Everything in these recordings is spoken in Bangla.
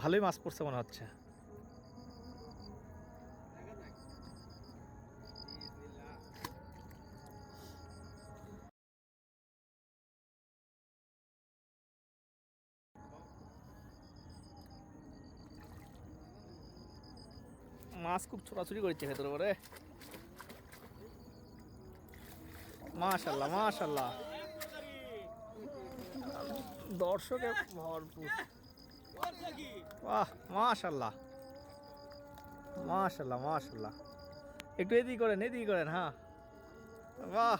ভালোই মাছ পড়ছে মনে হচ্ছে। মাছ খুব ছোটাছুটি করেছে ভেতরে পরে। মাশাল্লাহ মাশাল্লাহ, দর্শকে ভরপুর। বাহ মাশাল্লাহ মাশাল্লাহ মাশাল্লাহ, একটু এদিকে করেন হ্যাঁ। বাহ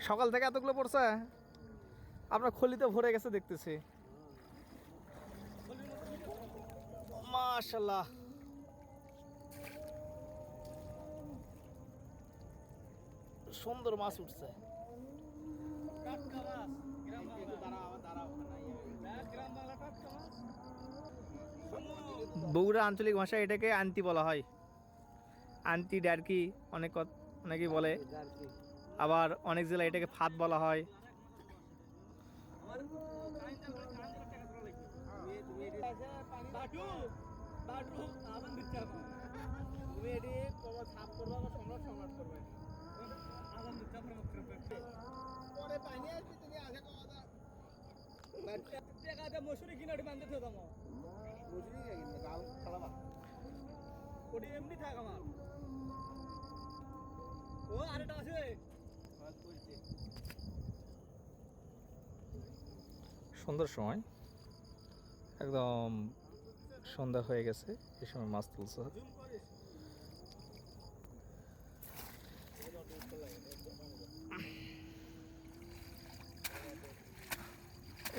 সকাল থেকে এতগুলো পড়ছে, আপনার খলিতে ভরে গেছে দেখতেছি। মাশাল্লাহ, সুন্দর মাছ উঠছে। বগুড়া আঞ্চলিক ভাষায় এটাকে আন্তি বলা হয়। আন্তি ডারকি অনেকেই বলে, আবার অনেক জেলায় এটাকে ফাত বলা হয়। মসুরি কিনারে বান্ধে থাকতাম, মসুরি গাল খালাবা ওটি এমনি থাক আমার। ও আরেকটা আছে সন্ধ্যার সময়, একদম সন্ধ্যা হয়ে গেছে, এই সময় মাছ তুলছে।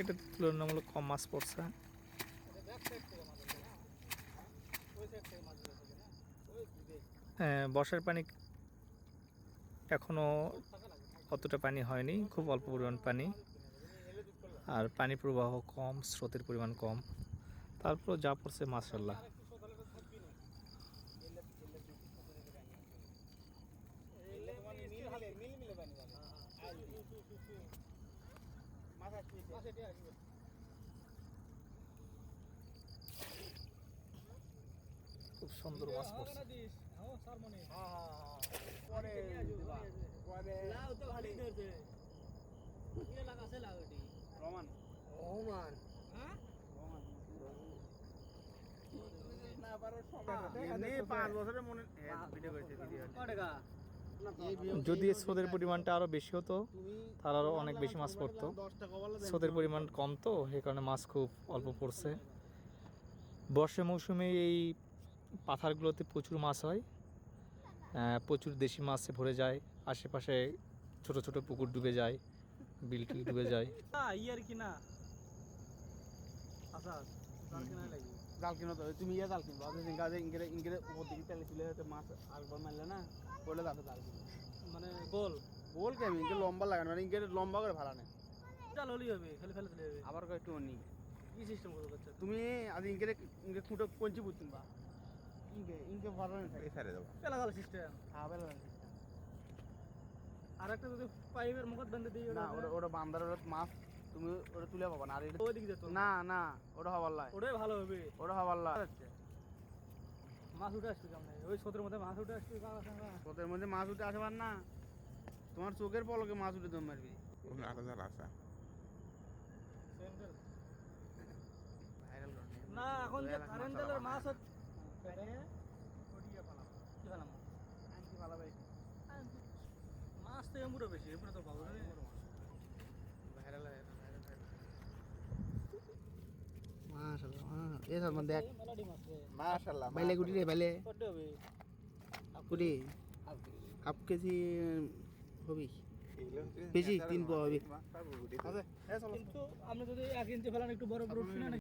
এটা তুলনামূলক কম মাছ পড়ছে। হ্যাঁ, বর্ষার পানি এখনো অতটা পানি হয়নি, খুব অল্প পরিমাণ পানি, আর পানি প্রবাহ কম, স্রোতের পরিমাণ কম, তারপর যা পড়ছে মাশাআল্লাহ। খুব সুন্দর মাছ পড়ছে। যদি স্রোতের পরিমাণটা আরো বেশি হতো তাহলে আরো অনেক বেশি মাছ পড়তো। স্রোতের পরিমাণ কম তো, এই কারণে মাছ খুব অল্প পড়ছে। বর্ষা মৌসুমে এই পাথারগুলোতে প্রচুর মাছ হয়, প্রচুর দেশি মাছে ভরে যায়। আশেপাশে ছোট ছোট পুকুর ডুবে যায়, বিলটিল ডুবে যায়। ইয়ার কিনা আচ্ছা জাল কিনো তো তুমি ইয়ে জাল কিনবো ইংরে উপর দিকে তেলে তুলে মাছ আরেকবার মারলে না পড়লে যাবে জাল কিনবো, মানে গোল গোল কেমন ইংরে লম্বা লাগানো, মানে ইংরে লম্বা করে ভাড়া নেই জাল হলেই হবে, খালি ফেলে দিলে হবে। আবার একটু নি কি সিস্টেম করতে তুমি আজ ইংরে ইংরে খুঁটো পঞ্চি বুঝছেন বা ইংকে ভাড়া নেই থাকে ছেড়ে দেবো পেলা জাল সিস্টেম। হ্যাঁ পেলা জাল সিস্টেম। আর একটা যদি পাইপের মুখত বেঁধে দিই না, ওটা বান্দার মাছ তুমি ওটা তুলে পাবা না। আর এটা ওই দিকে যেত না, না ওটা হবার লাই, ওটাই ভালো হবে, ওটা হবার লাই। মাছ উঠে আসবে কেমন, ওই স্রোতের মধ্যে মাছ উঠে আসবে, স্রোতের মধ্যে মাছ উঠে আসবার না, তোমার চোখের পলকে মাছ উঠে দম মারবি। না এখন যে কারেন্ট জালের মাছ হচ্ছে মাছ তো এমপুরো বেশি, এমপুরো তো পাবো ভাইরাল মাশাআল্লাহ। এ সব দেখ মাশাআল্লাহ, বাইলে গুটি রে বাইলে কত হবে গুটি হাফ কেজি হবে বেশি 3 পোয়া হবে। কিন্তু আপনি যদি 1 ইঞ্চি ফেলান একটু বড় বড় উঠছে না।